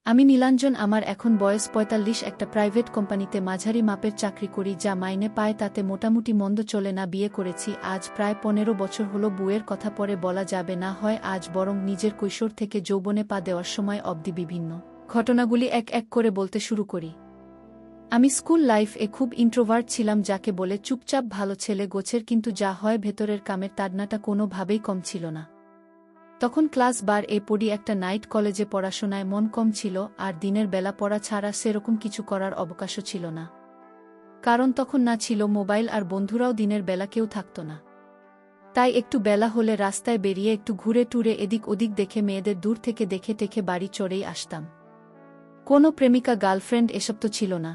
আমি নীলাঞ্জন, আমার এখন বয়স ৪৫। একটা প্রাইভেট কোম্পানিতে মাঝারি মাপের চাকরি করি, যা মাইনে পায় তাতে মোটামুটি মন্দ চলে না। বিয়ে করেছি আজ প্রায় ১৫ বছর হলো। বউয়ের কথা পরে বলা যাবে না হয় আজ, বরং নিজের কৈশোর থেকে যৌবনে পা দেওয়ার সময় অবধি বিভিন্ন ঘটনাগুলি এক এক করে বলতে শুরু করি। আমি স্কুল লাইফে খুব ইন্ট্রোভার্ট ছিলাম, যাকে বলে চুপচাপ ভালো ছেলে গোছের, কিন্তু যা হয় ভেতরের কামের তাড়নাটা কোনোভাবেই কম ছিল না। তখন ক্লাস পড়ি একটা নাইট কলেজে, পড়াশোনায় মন কম ছিল, আর দিনের বেলা পড়া ছাড়া সেরকম কিছু করার অবকাশও ছিল না। কারণ তখন না ছিল মোবাইল, আর বন্ধুরাও দিনের বেলা কেউ থাকত না। তাই একটু বেলা হলে রাস্তায় বেরিয়ে একটু ঘুরে টুরে এদিক ওদিক দেখে মেয়েদের দূর থেকে দেখে টেখে বাড়ি চড়েই আসতাম। কোনো প্রেমিকা গার্লফ্রেন্ড এসব তো ছিল না।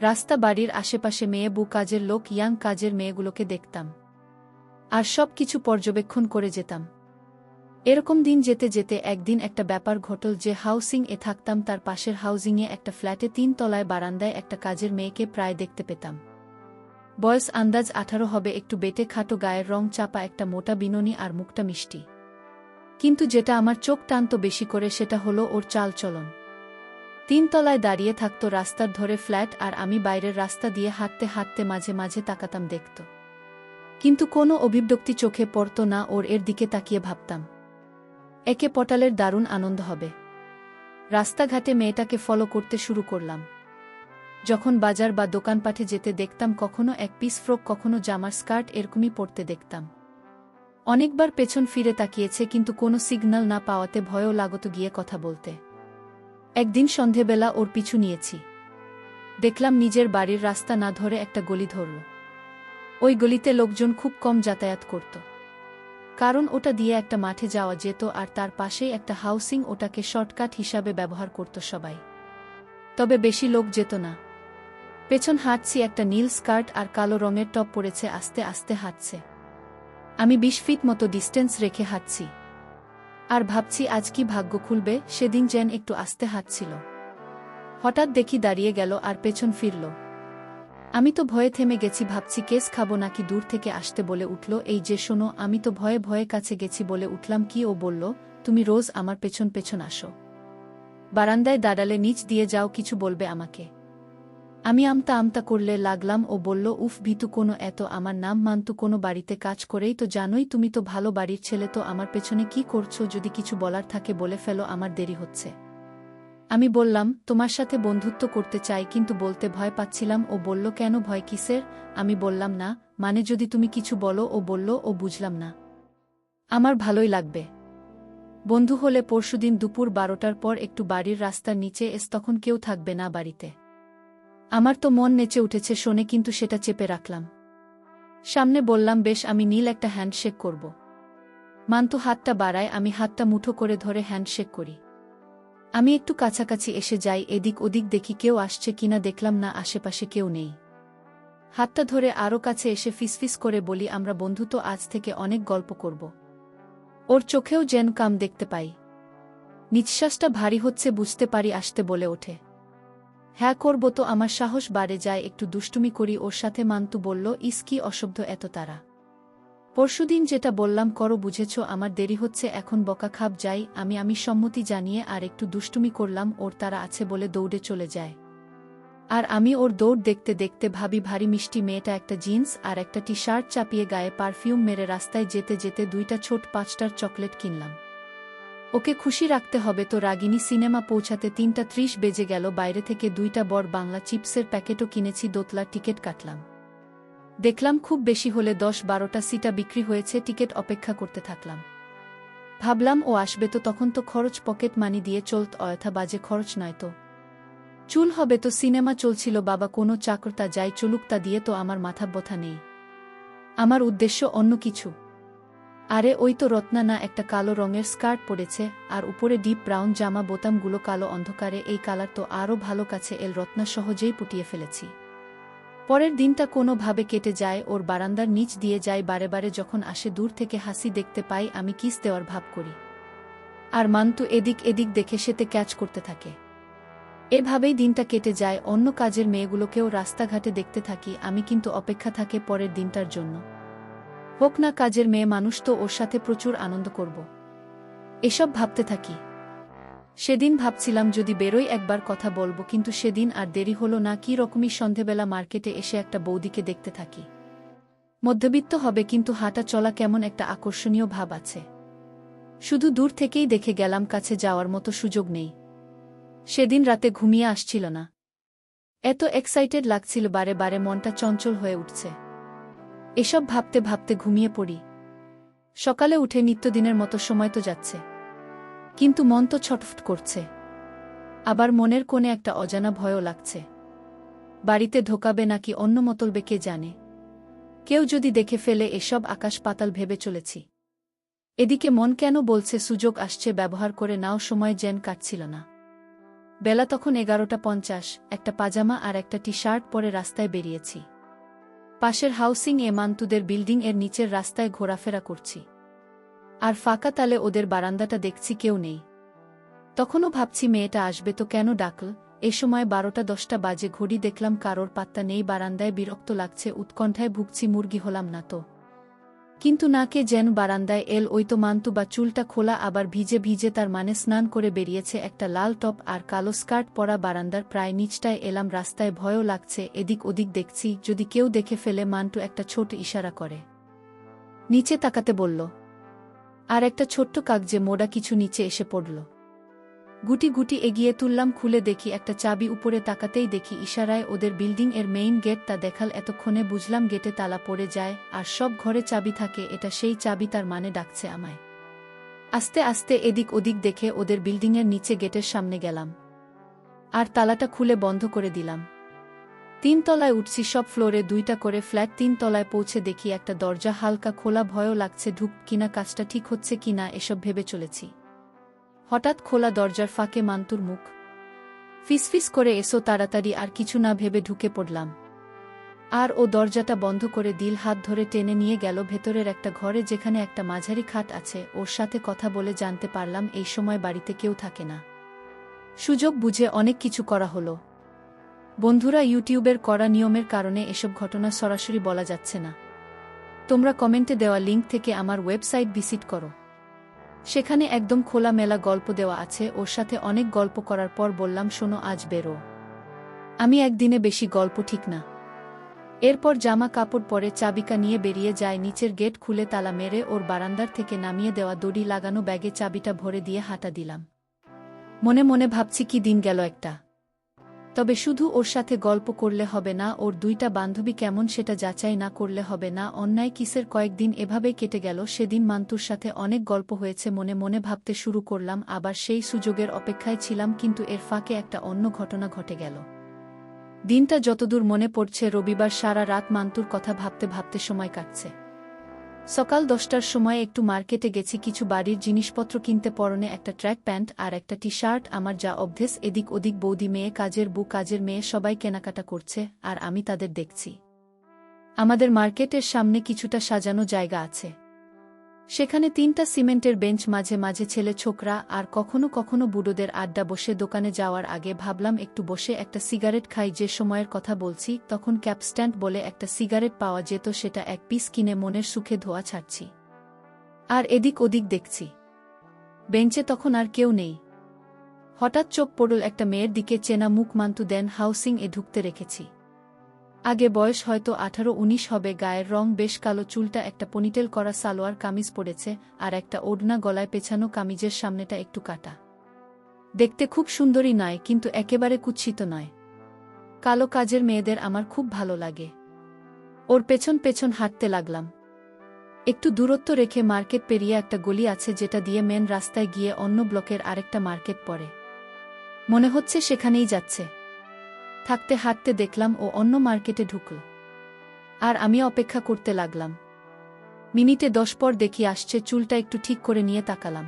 রাস্তা বাড়ির আশেপাশে মেয়ে, বউ, কাজের লোক, ইয়াং কাজের মেয়েগুলোকে দেখতাম, আর সব কিছু পর্যবেক্ষণ করে যেতাম। এরকম দিন যেতে যেতে একদিন একটা ব্যাপার ঘটল যে হাউসিং-এ থাকতাম, তার পাশের হাউজিংয়ে একটা ফ্ল্যাটে ৩ তলায় বারান্দায় একটা কাজের মেয়েকে প্রায় দেখতে পেতাম। বয়স আন্দাজ ১৮ হবে, একটু বেটে খাটো, গায়ের রং চাপা, একটা মোটা বিনুনি, আর মুখটা মিষ্টি। কিন্তু যেটা আমার চোখ টানত বেশি করে সেটা হলো ওর চালচলন। ৩ তলায় দাঁড়িয়ে থাকত রাস্তার ধরে ফ্ল্যাট, আর আমি বাইরের রাস্তা দিয়ে হাঁটতে হাঁটতে মাঝে মাঝে তাকাতাম, দেখত, কিন্তু কোনো অভিব্যক্তি চোখে পড়ত না ওর। এর দিকে তাকিয়ে ভাবতাম, একে পটালের দারুণ আনন্দ হবে। রাস্তাঘাটে মেয়েটাকে ফলো করতে শুরু করলাম। যখন বাজার বা দোকানপাটে যেতে দেখতাম, কখনো এক পিস ফ্রক, কখনো জামার স্কার্ট এরকমই পরতে দেখতাম। অনেকবার পেছন ফিরে তাকিয়েছে, কিন্তু কোনো সিগন্যাল না পাওয়াতে ভয়ও লাগত গিয়ে কথা বলতে। একদিন সন্ধেবেলা ওর পিছু নিয়েছি। দেখলাম নিজের বাড়ির রাস্তা না ধরে একটা গলি ধরল। ওই গলিতে লোকজন খুব কম যাতায়াত করত, কারণ ওটা দিয়ে একটা মাঠে যাওয়া যেত, আর তার পাশেই একটা হাউসিং, ওটাকে শর্টকাট হিসাবে ব্যবহার করত সবাই। তবে বেশি লোক যেত না। পেছন হাঁটছি, একটা নীল স্কার্ট আর কালো রঙের টপ পরেছে, আস্তে আস্তে হাঁটছে। আমি ২০ ফিট মতো ডিস্টেন্স রেখে হাঁটছি, আর ভাবছি আজ কি ভাগ্য খুলবে। সেদিন যেন একটু আস্তে হাঁটছিল, হঠাৎ দেখি দাঁড়িয়ে গেল আর পেছন ফিরল। আমি তো ভয়ে থেমে গেছি, ভাবছি কেস খাবো নাকি। দূর থেকে আসতে বলে উঠল, এই যে শোনো। আমি তো ভয়ে ভয়ে কাছে গেছি, বলে উঠলাম, কি? ও বলল, তুমি রোজ আমার পেছন পেছন আসো, বারান্দায় দাঁড়ালে নিচ দিয়ে যাও, কিছু বলবে আমাকে? আমি আমতা আমতা করলে লাগলাম। ও বলল, উফ ভীতু কোনো এত। আমার নাম মান্তু, কোনো বাড়িতে কাজ করেই তো জানোই, তুমি তো ভালো বাড়ির ছেলে, তো আমার পেছনে কি করছো? যদি কিছু বলার থাকে বলে ফেলো, আমার দেরি হচ্ছে। আমি বললাম, তোমার সাথে বন্ধুত্ব করতে চাই, কিন্তু বলতে ভয় পাচ্ছিলাম। ও বলল, কেন, ভয় কিসের? আমি বললাম, না মানে যদি তুমি কিছু বলো। ও বলল, ও বুঝলাম না, আমার ভালোই লাগবে। বন্ধু হলে পরশুদিন দুপুর ১২টার পর একটু বাড়ির রাস্তার নিচে এস, তখন কেউ থাকবে না বাড়িতে। আমার তো মন নেচে উঠেছে শোনে, কিন্তু সেটা চেপে রাখলাম। সামনে বললাম, বেশ, আমি নীল একটা হ্যান্ডশেক করব। মান্তু হাতটা বাড়ায়, আমি হাতটা মুঠো করে ধরে হ্যান্ডশেক করি। আমি একটু কাছাকাছি এসে যাই, এদিক ওদিক দেখি কেউ আসছে কিনা। দেখলাম না, আশেপাশে কেউ নেই। হাতটা ধরে আরও কাছে এসে ফিসফিস করে বলি, আমরা বন্ধু তো, আজ থেকে অনেক গল্প করব। ওর চোখেও যেন কাম দেখতে পাই। নিঃশ্বাসটা ভারী হচ্ছে, বুঝতে পারি আসতে বলে ওঠে। হ্যাঁ করব তো। আমার সাহস বাড়ে যায়, একটু দুষ্টুমি করি ওর সাথে। মান্তু বলল, ইস কি অসভ্য এত তারা। পরশুদিন যেটা বললাম করো, বুঝেছ? আমার দেরি হচ্ছে এখন, বকা খাব, যাই। আমি সম্মতি জানিয়ে আর একটু দুষ্টুমি করলাম। ওর তারা আছে বলে দৌড়ে চলে যায়, আর আমি ওর দৌড় দেখতে দেখতে ভাবি, ভারী মিষ্টি মেয়েটা। একটা জিন্স আর একটা টি শার্ট চাপিয়ে, গায়ে পারফিউম মেরে রাস্তায় যেতে যেতে ২টা ছোট ৫টার চকলেট কিনলাম। ওকে খুশি রাখতে হবে তো। রাগিনী সিনেমা পৌঁছাতে ৩:৩০ বেজে গেল। বাইরে থেকে ২টা বড় বাংলা চিপসের প্যাকেটও কিনেছি। দোতলার টিকিট কাটলাম। দেখলাম খুব বেশি হলে ১০-১২টা সিটা বিক্রি হয়েছে। টিকিট অপেক্ষা করতে থাকলাম। ভাবলাম ও আসবে তো, তখন তো খরচ পকেট মানি দিয়ে চলত, অযথা বাজে খরচ নয় তো। চুল হবে তো। সিনেমা চলছিল, বাবা কোনো চাকরতা যাই চলুক, তা দিয়ে তো আমার মাথা ব্যথা নেই। আমার উদ্দেশ্য অন্য কিছু। আরে ওই তো রত্না না, একটা কালো রঙের স্কার্ট পরেছে, আর উপরে ডিপ ব্রাউন জামা, বোতামগুলো কালো। অন্ধকারে এই কালার তো আরও ভালো। কাছে এল, রত্না সহজেই পুটিয়ে ফেলেছি। পরের দিনটা কোনোভাবে কেটে যায়। ওর বারান্দার নিচ দিয়ে যাই বারে বারে, যখন আসে দূর থেকে হাসি দেখতে পাই। আমি কিস দেওয়ার ভাব করি, আর মান্তু এদিক এদিক দেখে সেতে ক্যাচ করতে থাকে। এভাবেই দিনটা কেটে যায়। অন্য কাজের মেয়েগুলোকেও রাস্তাঘাটে দেখতে থাকি আমি, কিন্তু অপেক্ষা থাকে পরের দিনটার জন্য। হোক না কাজের মেয়ে মানুষ, তো ওর সাথে প্রচুর আনন্দ করব, এসব ভাবতে থাকি। সেদিন ভাবছিলাম যদি বেরোই একবার কথা বলবো, কিন্তু সেদিন আর দেরি হলো না। কি রকমই সন্ধেবেলা মার্কেটে এসে একটা বৌদিকে দেখতে থাকি। মধ্যবিত্ত হবে, কিন্তু হাঁটা চলা কেমন একটা আকর্ষণীয় ভাব আছে। শুধু দূর থেকেই দেখে গেলাম, কাছে যাওয়ার মতো সুযোগ নেই। সেদিন রাতে ঘুমিয়ে আসছিল না। এত এক্সাইটেড লাগছিল, বারে বারে মনটা চঞ্চল হয়ে উঠছে। এসব ভাবতে ভাবতে ঘুমিয়ে পড়ি। সকালে উঠে নিত্যদিনের মতো সময় তো যাচ্ছে, কিন্তু মন তো ছটফট করছে। আবার মনের কোণে একটা অজানা ভয়ও লাগছে। বাড়িতে ঢোকাবে নাকি অন্য মতলবে কে জানে। কেউ যদি দেখে ফেলে, এসব আকাশ পাতাল ভেবে চলেছি। এদিকে মন কেন বলছে সুযোগ আসছে, ব্যবহার করে নাও। সময় যেন কাটছিল না। বেলা তখন 11:50। একটা পাজামা আর একটা টি শার্ট পরে রাস্তায় বেরিয়েছি। পাশের হাউসিং মান্তুদের বিল্ডিং এর নিচের রাস্তায় ঘোরাফেরা করছি। আর ফাঁকা তালে ওদের বারান্দাটা দেখছি, কেউ নেই। তখনও ভাবছি মেয়েটা আসবে তো, কেন ডাকল। এ সময় 12:10 বাজে। ঘড়ি দেখলাম, কারোর পাত্তা নেই। বারান্দায় বিরক্ত লাগছে, উৎকণ্ঠায় ভুগছি, মুরগি হলাম না তো। কিন্তু না, কে যেন বারান্দায় এল। ওই তো মান্তু, বা চুলটা খোলা, আবার ভিজে ভিজে, তার মানে স্নান করে বেরিয়েছে। একটা লাল টপ আর কালো স্কার্ট পরা। বারান্দার প্রায় নিচটায় এলাম। রাস্তায় ভয়ও লাগছে, এদিক ওদিক দেখছি যদি কেউ দেখে ফেলে। মান্টু একটা ছোট ইশারা করে নিচে তাকাতে বলল, আর একটা ছোট্ট কাগজে মোড়া কিছু নিচে এসে পড়ল। গুটি গুটি এগিয়ে তুললাম, খুলে দেখি একটা চাবি। উপরে তাকাতেই দেখি ইশারায় ওদের বিল্ডিং এর মেইন গেট। তা দেখাল এতক্ষণে বুঝলাম গেটে তালা পড়ে যায় আর সব ঘরে চাবি থাকে। এটা সেই চাবি, তার মানে ডাকছে আমায়। আস্তে আস্তে এদিক ওদিক দেখে ওদের বিল্ডিংয়ের নিচে গেটের সামনে গেলাম, আর তালাটা খুলে বন্ধ করে দিলাম। 3 তলায় উঠছি। সব ফ্লোরে 2টা করে ফ্ল্যাট। 3 তলায় পৌঁছে দেখি একটা দরজা হালকা খোলা। ভয়ও লাগছে, ঢুক কিনা, কাজটা ঠিক হচ্ছে কিনা, এসব ভেবে চলেছি। হঠাৎ খোলা দরজার ফাঁকে মান্তুর মুখ। ফিসফিস করে, এসো তাড়াতাড়ি। আর কিছু না ভেবে ঢুকে পড়লাম। আর ও দরজাটা বন্ধ করে দিল। হাত ধরে টেনে নিয়ে গেল ভেতরের একটা ঘরে, যেখানে একটা মাঝারি খাট আছে। ওর সাথে কথা বলে জানতে পারলাম এই সময় বাড়িতে কেউ থাকে না। সুযোগ বুঝে অনেক কিছু করা হলো। বন্ধুরা, ইউটিউবের করা নিয়মের কারণে এসব ঘটনা সরাসরি বলা যাচ্ছে না। তোমরা কমেন্টে দেওয়া লিঙ্ক থেকে আমার ওয়েবসাইট ভিজিট করো। সেখানে একদম খোলামেলা গল্প দেওয়া আছে। ওর সাথে অনেক গল্প করার পর বললাম, শোনো, আজ বেরো। আমি একদিনে বেশি গল্প ঠিক না। এরপর জামা কাপড় পরে চাবিকা নিয়ে বেরিয়ে যায়। নিচের গেট খুলে তালা মেরে ওর বারান্দার থেকে নামিয়ে দেওয়া দড়ি লাগানো ব্যাগে চাবিটা ভরে দিয়ে হাঁটা দিলাম। মনে মনে ভাবছি, কি দিন গেল একটা। তবে শুধু ওর সাথে গল্প করলে হবে না, ওর 2টা বান্ধবী কেমন সেটা যাচাই না করলে হবে না। অন্যায় কিসের কয়েকদিন এভাবেই কেটে গেল। সেদিন মান্তুর সাথে অনেক গল্প হয়েছে। মনে মনে ভাবতে শুরু করলাম, আবার সেই সুযোগের অপেক্ষায় ছিলাম। কিন্তু এর ফাঁকে একটা অন্য ঘটনা ঘটে গেল। দিনটা যতদূর মনে পড়ছে, রবিবার। সারা রাত মান্তুর কথা ভাবতে ভাবতে সময় কাটছে। সকাল 10টার সময় একটু মার্কেটে গেছি কিছু বাড়ির জিনিসপত্র কিনতে। পরনে একটা ট্র্যাক প্যান্ট আর একটা টি শার্ট। আমার যা অভ্যেস। এদিক ওদিক বৌদি মেয়ে, কাজের বউ, কাজের মেয়ে, সবাই কেনাকাটা করছে আর আমি তাদের দেখছি। আমাদের মার্কেটের সামনে কিছুটা সাজানো জায়গা আছে। সেখানে 3টা সিমেন্টের বেঞ্চ, মাঝে মাঝে ছেলে ছোকরা আর কখনো কখনো বুড়োদের আড্ডা বসে। দোকানে যাওয়ার আগে ভাবলাম একটু বসে একটা সিগারেট খাই। যে সময়ের কথা বলছি তখন ক্যাপস্ট্যান্ড বলে একটা সিগারেট পাওয়া যেত, সেটা 1 পিস কিনে মনের সুখে ধোঁয়া ছাড়ছি। আর এদিক ওদিক দেখছি। বেঞ্চে তখন আর কেউ নেই। হঠাৎ চোখ পড়ল একটা মেয়ের দিকে। চেনা মুখ। মান্তু দেন হাউসিং এ ঢুকতে রেখেছি। আগে বয়স হয়তো 18-19 হবে। গায়ের রং বেশ কালো। চুলটা একটা পনিটেল করা, সালোয়ার কামিজ পরেছে আর একটা ওড়না গলায় পেছানো। কামিজের সামনেটা একটু কাটা। দেখতে খুব সুন্দরী নয়, কিন্তু একেবারে কুৎসিত নয়। কালো কাজের মেয়েদের আমার খুব ভালো লাগে। ওর পেছন পেছন হাঁটতে লাগলাম। একটু দূরত্ব রেখে মার্কেট পেরিয়ে একটা গলি আছে, যেটা দিয়ে মেন রাস্তায় গিয়ে অন্য ব্লকের আরেকটা মার্কেট পড়ে। মনে হচ্ছে সেখানেই যাচ্ছে। থাকতে হাঁটতে দেখলাম ও অন্য মার্কেটে ঢুকল, আর আমি অপেক্ষা করতে লাগলাম। মিনিটে 10 পর দেখি আসছে। চুলটা একটু ঠিক করে নিয়ে তাকালাম।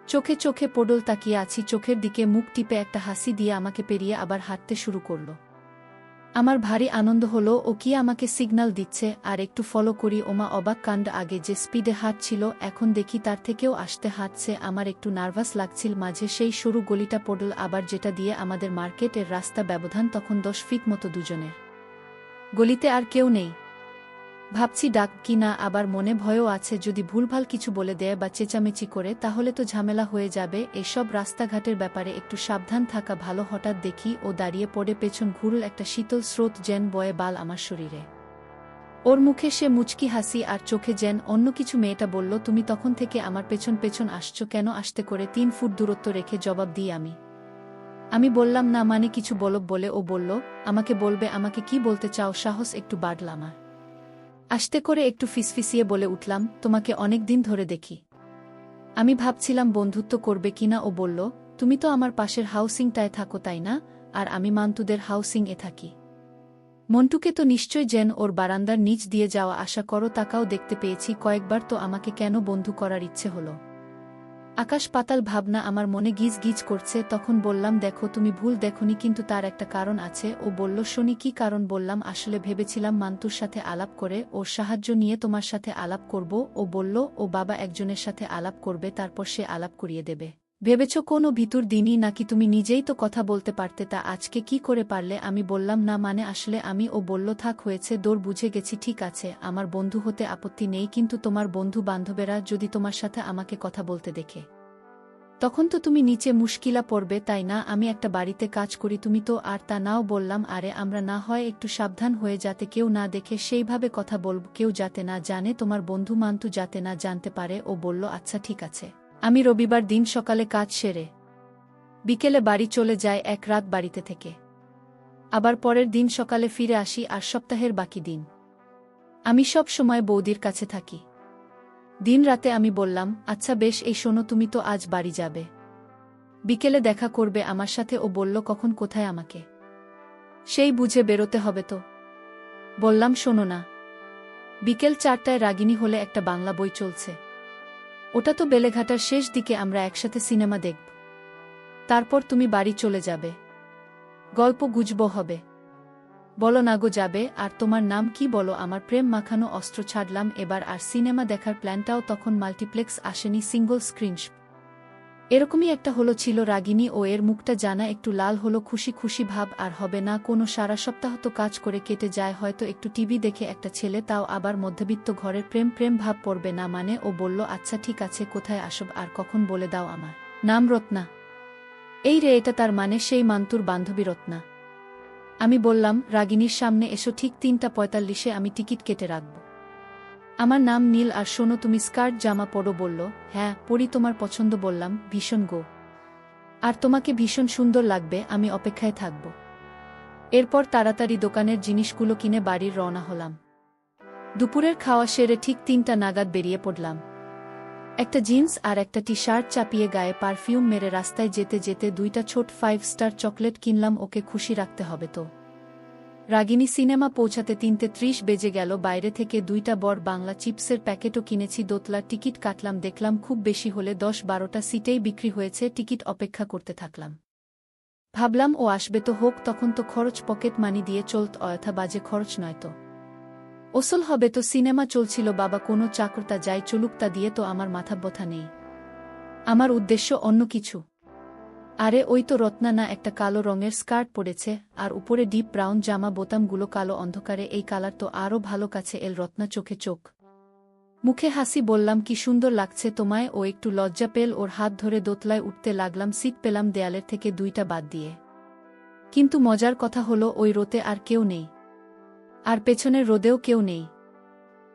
চোখে চোখে পড়ল। তাকিয়ে আছি। চোখের দিকে মুখ টিপে একটা হাসি দিয়ে আমাকে পেরিয়ে আবার হাঁটতে শুরু করল। আমার ভারী আনন্দ হলো। ও কি আমাকে সিগন্যাল দিচ্ছে? আর একটু ফলো করি। ওমা, অবাক কাণ্ড! আগে যে স্পিডে হাঁটছিল, এখন দেখি তার থেকেও আস্তে হাঁটছে। আমার একটু নার্ভাস লাগছিল। মাঝে সেই সরু গলিটা পড়ল, আবার যেটা দিয়ে আমাদের মার্কেটের রাস্তা। ব্যবধান তখন 10 ফিট মতো দুজনের। গলিতে আর কেউ নেই। ভাবছি ডাক কি না, আবার মনে ভয়ও আছে যদি ভুলভাল কিছু বলে দেয় বা চেঁচামেচি করে তাহলে তো ঝামেলা হয়ে যাবে। এসব রাস্তাঘাটের ব্যাপারে একটু সাবধান থাকা ভালো। হঠাৎ দেখি ও দাঁড়িয়ে পড়ে, পেছন ঘুরল একটা শীতল স্রোত যেন বয়ে বাল আমার শরীরে। ওর মুখে সে মুচকি হাসি আর চোখে যেন অন্য কিছু। মেয়েটা বলল, তুমি তখন থেকে আমার পেছন পেছন আসছো কেন? আসতে করে 3 ফুট দূরত্ব রেখে জবাব দিই আমি বললাম না মানে কিছু বলে ও বলল, আমাকে বলবে। আমাকে কি বলতে চাও? সাহস একটু বাড়ল আমার। আস্তে করে একটু ফিসফিসিয়ে বলে উঠলাম, তোমাকে অনেক দিন ধরে দেখি। আমি ভাবছিলাম বন্ধুত্ব করবে কিনা। ও বলল, তুমি তো আমার পাশের হাউসিংটায় থাকো তাই না? আর আমি মান্তুদের হাউসিং-এ থাকি। মন্টুকে তো নিশ্চয় যেন ওর বারান্দার নিচ দিয়ে যাওয়া আসা করো, তাকাও দেখতে পেয়েছি কয়েকবার। তো আমাকে কেন বন্ধু করার ইচ্ছে হলো? আকাশ পাতাল ভাবনা আমার মনে গিজ গিজ করছে। তখন বললাম, দেখো তুমি ভুল দেখনি, কিন্তু তার একটা কারণ আছে। ও বলল, শনি কি কারণ? বললাম, আসলে ভেবেছিলাম মান্তুর সাথে আলাপ করে ওর সাহায্য নিয়ে তোমার সাথে আলাপ করব। ও বলল, ও বাবা একজনের সাথে আলাপ করবে, তারপর সে আলাপ করিয়ে দেবে। ভেবেছ কোনো ভিতর দিনই নাকি? তুমি নিজেই তো কথা বলতে পারতে, তা আজকে কি করে পারলে? আমি বললাম, না মানে আসলে আমি। ও বলল, থাক হয়েছে, দৌড়, বুঝে গেছি। ঠিক আছে, আমার বন্ধু হতে আপত্তি নেই, কিন্তু তোমার বন্ধু বান্ধবেরা যদি তোমার সাথে আমাকে কথা বলতে দেখে তখন তো তুমি নিচে মুশকিলা পড়বে তাই না? আমি একটা বাড়িতে কাজ করি, তুমি তো আর তা নাও। বললাম, আরে আমরা না হয় একটু সাবধান হয়ে যাতে কেউ না দেখে সেইভাবে কথা বলব, কেউ যাতে না জানে, তোমার বন্ধু মান্তু যাতে না জানতে পারে। ও বলল, আচ্ছা ঠিক আছে। আমি রবিবার দিন সকালে কাজ সেরে বিকেলে বাড়ি চলে যাই, এক রাত বাড়িতে থেকে আবার পরের দিন সকালে ফিরে আসি। আর সপ্তাহের বাকি দিন আমি সব সময় বৌদির কাছে থাকি। দিন রাতে আমি বললাম, আচ্ছা বেশ, এই শোনো, তুমি তো আজ বাড়ি যাবে, বিকেলে দেখা করবে আমার সাথে। ও বলল, কখন, কোথায়? আমাকে সেই বুঝে বেরোতে হবে তো। বললাম, শোনো না, বিকেল 4টায় রাগিনী হলে একটা বাংলা বই চলছে, ওটা তো বেলেঘাটার শেষ দিকে, আমরা একসাথে সিনেমা দেখব, তারপর তুমি বাড়ি চলে যাবে, গল্প গুজব হবে। বলো না গো, যাবে? আর তোমার নাম কি বলো? আমার প্রেম মাখানো অস্ত্র ছাড়লাম এবার। আর সিনেমা দেখার প্ল্যানটাও তখন মাল্টিপ্লেক্স আসেনি, সিঙ্গল স্ক্রিন এরকমই একটা হলো ছিল। রাগিনী ও এর মুখটা জানা একটু লাল হলো, খুশি খুশি ভাব আর হবে না কোনো। সারা সপ্তাহ তো কাজ করে কেটে যায়, হয়তো একটু টিভি দেখে একটা ছেলে, তাও আবার মধ্যবিত্ত ঘরের, প্রেম প্রেম ভাব পড়বে না মানে? ও বলল, আচ্ছা ঠিক আছে, কোথায় আসব আর কখন বলে দাও। আমার নাম রত্না। এই রে, এটা তার মানে সেই মান্তুর বান্ধবী রত্না। আমি বললাম, রাগিনীর সামনে এসো, ঠিক 3:45 আমি টিকিট কেটে রাখব। আমার নাম নীল। আর শোনো, তুমি স্কার্ট জামা পরো? বলল, হ্যাঁ পরি, তোমার পছন্দ? বললাম, ভীষণ গো, আর তোমাকে ভীষণ সুন্দর লাগবে, আমি অপেক্ষায় থাকব। এরপর তাড়াতাড়ি দোকানের জিনিসগুলো কিনে বাড়ির রওনা হলাম। দুপুরের খাওয়া সেরে ঠিক 3টা নাগাদ বেরিয়ে পড়লাম। একটা জিন্স আর একটা টি শার্ট চাপিয়ে গায়ে পারফিউম মেরে রাস্তায় যেতে যেতে 2টা ছোট 5 স্টার চকলেট কিনলাম, ওকে খুশি রাখতে হবে তো। রাগিনী সিনেমা পৌঁছাতে 3:30 বেজে গেল। বাইরে থেকে 2টা বড় বাংলা চিপসের প্যাকেটও কিনেছি। দোতলার টিকিট কাটলাম, দেখলাম খুব বেশি হলে 10-12টা সিটেই বিক্রি হয়েছে। টিকিট অপেক্ষা করতে থাকলাম। ভাবলাম ও আসবে তো, হোক, তখন তো খরচ পকেট মানি দিয়ে চলত, অযথা বাজে খরচ নয় তো। ওসল হবে তো। সিনেমা চলছিল, বাবা কোনো চাকরতা যাই চলুক, তা দিয়ে তো আমার মাথা ব্যথা নেই। আমার উদ্দেশ্য অন্য কিছু। আরে ওই তো রত্না না, একটা কালো রঙের স্কার্ট পরেছে আর উপরে ডিপ ব্রাউন জামা, বোতামগুলো কালো। অন্ধকারে এই কালার তো আরও ভালো। কাছে এল রত্না, চোখে চোখ, মুখে হাসি। বললাম, কি সুন্দর লাগছে তোমায়। ও একটু লজ্জা পেল। ওর হাত ধরে দোতলায় উঠতে লাগলাম। সিট পেলাম দেয়ালের থেকে 2টা বাদ দিয়ে। কিন্তু মজার কথা হলো, ওই রোতে আর কেউ নেই, আর পেছনের রোদেও কেউ নেই।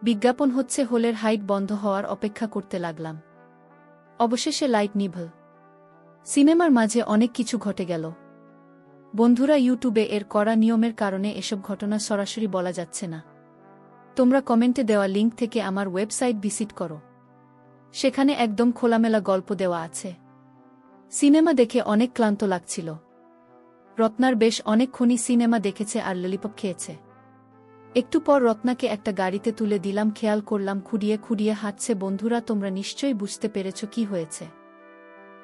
বিজ্ঞাপন হচ্ছে, হলের হাইট বন্ধ হওয়ার অপেক্ষা করতে লাগলাম। অবশেষে লাইট নিভল। সিনেমার মাঝে অনেক কিছু ঘটে গেল। বন্ধুরা, ইউটিউবে এর কড়া নিয়মের কারণে এসব ঘটনা সরাসরি বলা যাচ্ছে না। তোমরা কমেন্টে দেওয়া লিঙ্ক থেকে আমার ওয়েবসাইট ভিজিট করো, সেখানে একদম খোলামেলা গল্প দেওয়া আছে। সিনেমা দেখে অনেক ক্লান্ত লাগছিল। রত্নার বেশ অনেকক্ষণই সিনেমা দেখেছে আর ললিপপ খেয়েছে। একটু পর রত্নাকে একটা গাড়িতে তুলে দিলাম। খেয়াল করলাম খুঁড়িয়ে খুঁড়িয়ে হাঁটছে। বন্ধুরা, তোমরা নিশ্চয়ই বুঝতে পেরেছ কি হয়েছে।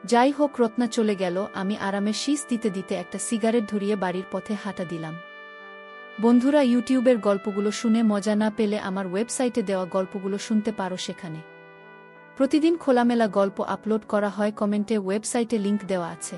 যাই হোক, রত্না চলে গেল। আমি আরামে শীষ দিতে দিতে একটা সিগারেট ধরিয়ে বাড়ির পথে হাঁটা দিলাম। বন্ধুরা, ইউটিউবের গল্পগুলো শুনে মজা না পেলে আমার ওয়েবসাইটে দেওয়া গল্পগুলো শুনতে পারো। সেখানে প্রতিদিন খোলামেলা গল্প আপলোড করা হয়। কমেন্টে ওয়েবসাইটে লিংক দেওয়া আছে।